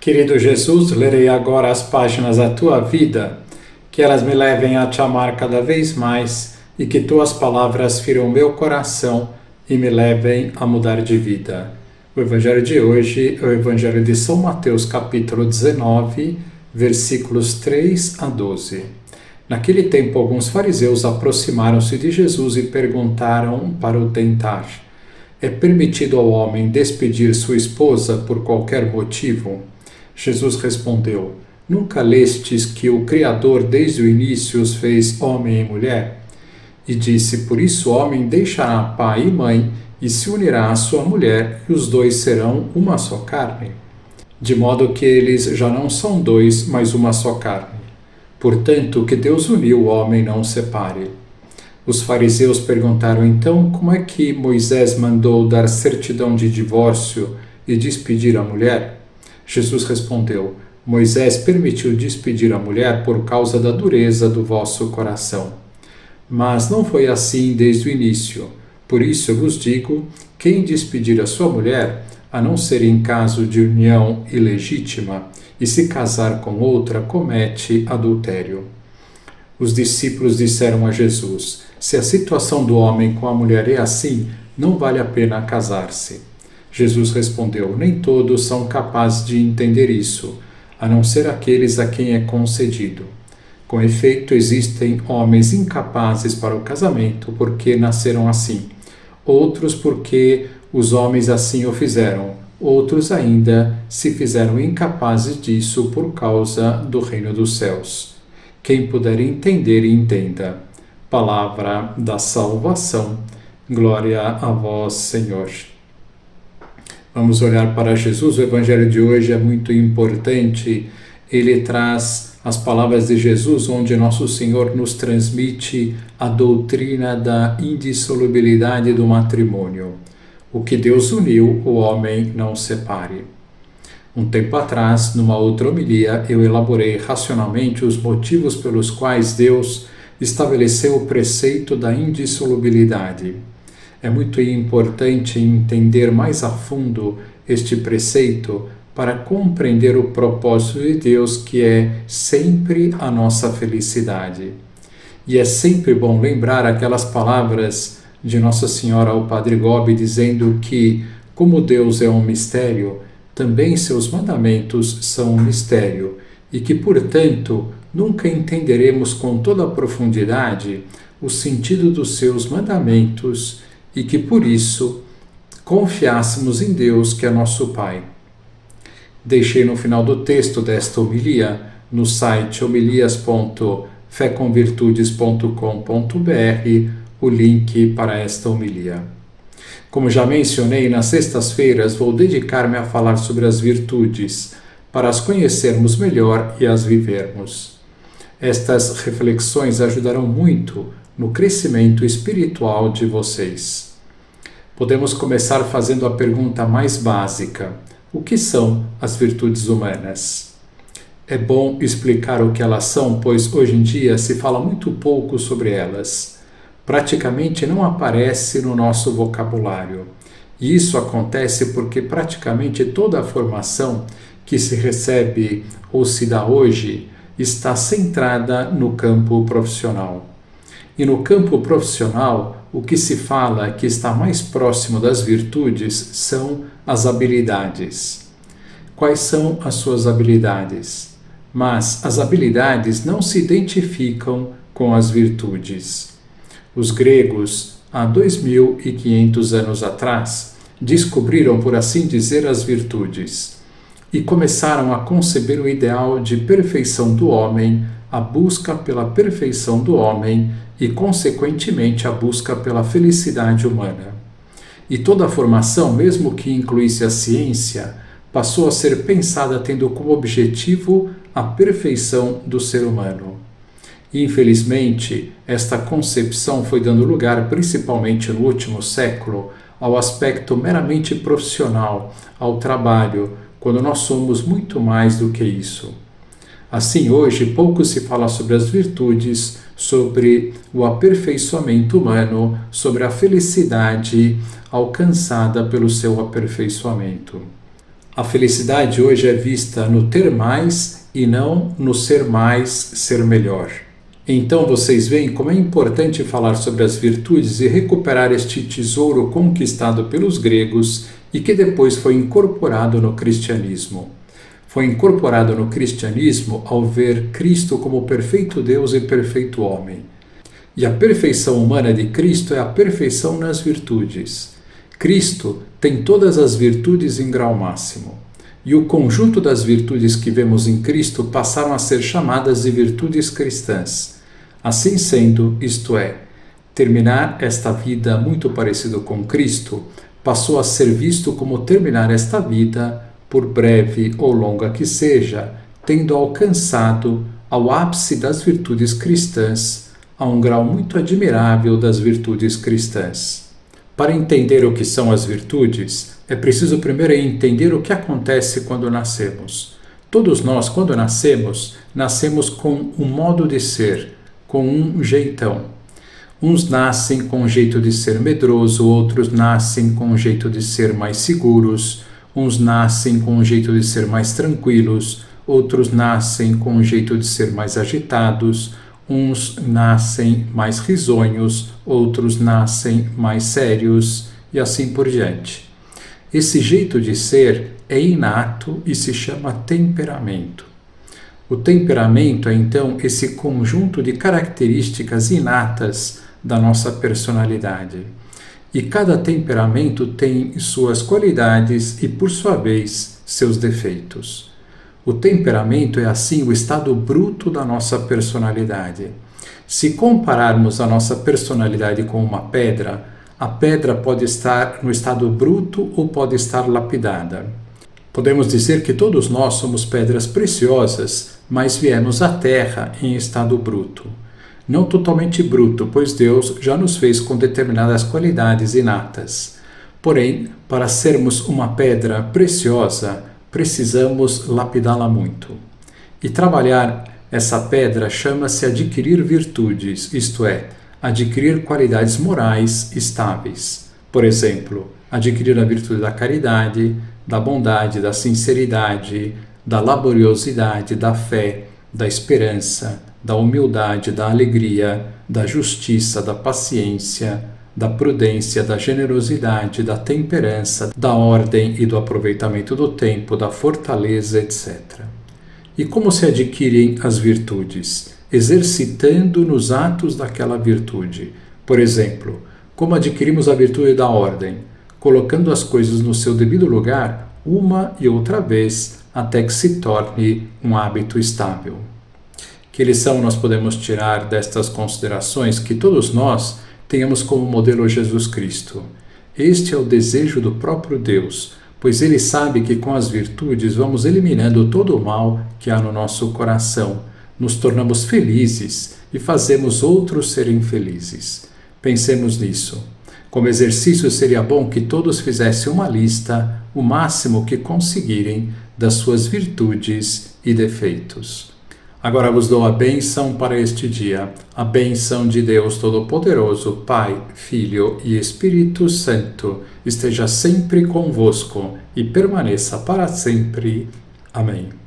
Querido Jesus, lerei agora as páginas da Tua vida, que elas me levem a Te amar cada vez mais e que Tuas palavras firam meu coração e me levem a mudar de vida. O Evangelho de hoje é o Evangelho de São Mateus, capítulo 19, versículos 3 a 12. Naquele tempo, alguns fariseus aproximaram-se de Jesus e perguntaram para o tentar: é permitido ao homem despedir sua esposa por qualquer motivo? Jesus respondeu: nunca lestes que o Criador desde o início os fez homem e mulher? E disse: por isso o homem deixará pai e mãe e se unirá à sua mulher, e os dois serão uma só carne. De modo que eles já não são dois, mas uma só carne. Portanto, o que Deus uniu, o homem não separe. Os fariseus perguntaram então como é que Moisés mandou dar certidão de divórcio e despedir a mulher? Jesus respondeu: Moisés permitiu despedir a mulher por causa da dureza do vosso coração. Mas não foi assim desde o início. Por isso eu vos digo, quem despedir a sua mulher, a não ser em caso de união ilegítima, e se casar com outra, comete adultério. Os discípulos disseram a Jesus: se a situação do homem com a mulher é assim, não vale a pena casar-se. Jesus respondeu: nem todos são capazes de entender isso, a não ser aqueles a quem é concedido. Com efeito, existem homens incapazes para o casamento porque nasceram assim, outros porque os homens assim o fizeram, outros ainda se fizeram incapazes disso por causa do reino dos céus. Quem puder entender, entenda. Palavra da salvação. Glória a vós, Senhor. Vamos olhar para Jesus. O Evangelho de hoje é muito importante. Ele traz as palavras de Jesus, onde Nosso Senhor nos transmite a doutrina da indissolubilidade do matrimônio. O que Deus uniu, o homem não separe. Um tempo atrás, numa outra homilia, eu elaborei racionalmente os motivos pelos quais Deus estabeleceu o preceito da indissolubilidade. É muito importante entender mais a fundo este preceito para compreender o propósito de Deus, que é sempre a nossa felicidade. E é sempre bom lembrar aquelas palavras de Nossa Senhora ao Padre Gobi, dizendo que, como Deus é um mistério, também seus mandamentos são um mistério, e que, portanto, nunca entenderemos com toda a profundidade o sentido dos seus mandamentos, e que, por isso, confiássemos em Deus, que é nosso Pai. Deixei no final do texto desta homilia, no site homilias.fecomvirtudes.com.br, o link para esta homilia. Como já mencionei, nas sextas-feiras vou dedicar-me a falar sobre as virtudes, para as conhecermos melhor e as vivermos. Estas reflexões ajudarão muito no crescimento espiritual de vocês. Podemos começar fazendo a pergunta mais básica: o que são as virtudes humanas? É bom explicar o que elas são, pois hoje em dia se fala muito pouco sobre elas. Praticamente não aparece no nosso vocabulário. E isso acontece porque praticamente toda a formação que se recebe ou se dá hoje está centrada no campo profissional. E no campo profissional, o que se fala que está mais próximo das virtudes são as habilidades. Quais são as suas habilidades? Mas as habilidades não se identificam com as virtudes. Os gregos, há 2.500 anos atrás, descobriram, por assim dizer, as virtudes e começaram a conceber o ideal de perfeição do homem, a busca pela perfeição do homem e, consequentemente, a busca pela felicidade humana. E toda a formação, mesmo que incluísse a ciência, passou a ser pensada tendo como objetivo a perfeição do ser humano. E, infelizmente, esta concepção foi dando lugar, principalmente no último século, ao aspecto meramente profissional, ao trabalho, quando nós somos muito mais do que isso. Assim, hoje, pouco se fala sobre as virtudes, sobre o aperfeiçoamento humano, sobre a felicidade alcançada pelo seu aperfeiçoamento. A felicidade hoje é vista no ter mais e não no ser mais, ser melhor. Então vocês veem como é importante falar sobre as virtudes e recuperar este tesouro conquistado pelos gregos e que depois foi incorporado no cristianismo. Foi incorporado no cristianismo ao ver Cristo como perfeito Deus e perfeito homem. E a perfeição humana de Cristo é a perfeição nas virtudes. Cristo tem todas as virtudes em grau máximo. E o conjunto das virtudes que vemos em Cristo passaram a ser chamadas de virtudes cristãs. Assim sendo, isto é, terminar esta vida muito parecido com Cristo passou a ser visto como terminar esta vida, por breve ou longa que seja, tendo alcançado ao ápice das virtudes cristãs, a um grau muito admirável das virtudes cristãs. Para entender o que são as virtudes, é preciso primeiro entender o que acontece quando nascemos. Todos nós, quando nascemos com um modo de ser, com um jeitão. Uns nascem com um jeito de ser medroso, outros nascem com um jeito de ser mais seguros, uns nascem com um jeito de ser mais tranquilos, outros nascem com um jeito de ser mais agitados, uns nascem mais risonhos, outros nascem mais sérios e assim por diante. Esse jeito de ser é inato e se chama temperamento. O temperamento é, então, esse conjunto de características inatas da nossa personalidade. E cada temperamento tem suas qualidades e, por sua vez, seus defeitos. O temperamento é, assim, o estado bruto da nossa personalidade. Se compararmos a nossa personalidade com uma pedra, a pedra pode estar no estado bruto ou pode estar lapidada. Podemos dizer que todos nós somos pedras preciosas, mas viemos à Terra em estado bruto. Não totalmente bruto, pois Deus já nos fez com determinadas qualidades inatas. Porém, para sermos uma pedra preciosa, precisamos lapidá-la muito. E trabalhar essa pedra chama-se adquirir virtudes, isto é, adquirir qualidades morais estáveis. Por exemplo, adquirir a virtude da caridade, da bondade, da sinceridade, da laboriosidade, da fé, da esperança, da humildade, da alegria, da justiça, da paciência, da prudência, da generosidade, da temperança, da ordem e do aproveitamento do tempo, da fortaleza, etc. E como se adquirem as virtudes? Exercitando nos atos daquela virtude. Por exemplo, como adquirimos a virtude da ordem? Colocando as coisas no seu devido lugar, uma e outra vez, até que se torne um hábito estável. Que lição nós podemos tirar destas considerações? Que todos nós tenhamos como modelo Jesus Cristo. Este é o desejo do próprio Deus, pois Ele sabe que com as virtudes vamos eliminando todo o mal que há no nosso coração, nos tornamos felizes e fazemos outros serem felizes. Pensemos nisso. Como exercício, seria bom que todos fizessem uma lista, o máximo que conseguirem, das suas virtudes e defeitos. Agora vos dou a bênção para este dia. A bênção de Deus Todo-Poderoso, Pai, Filho e Espírito Santo, esteja sempre convosco e permaneça para sempre. Amém.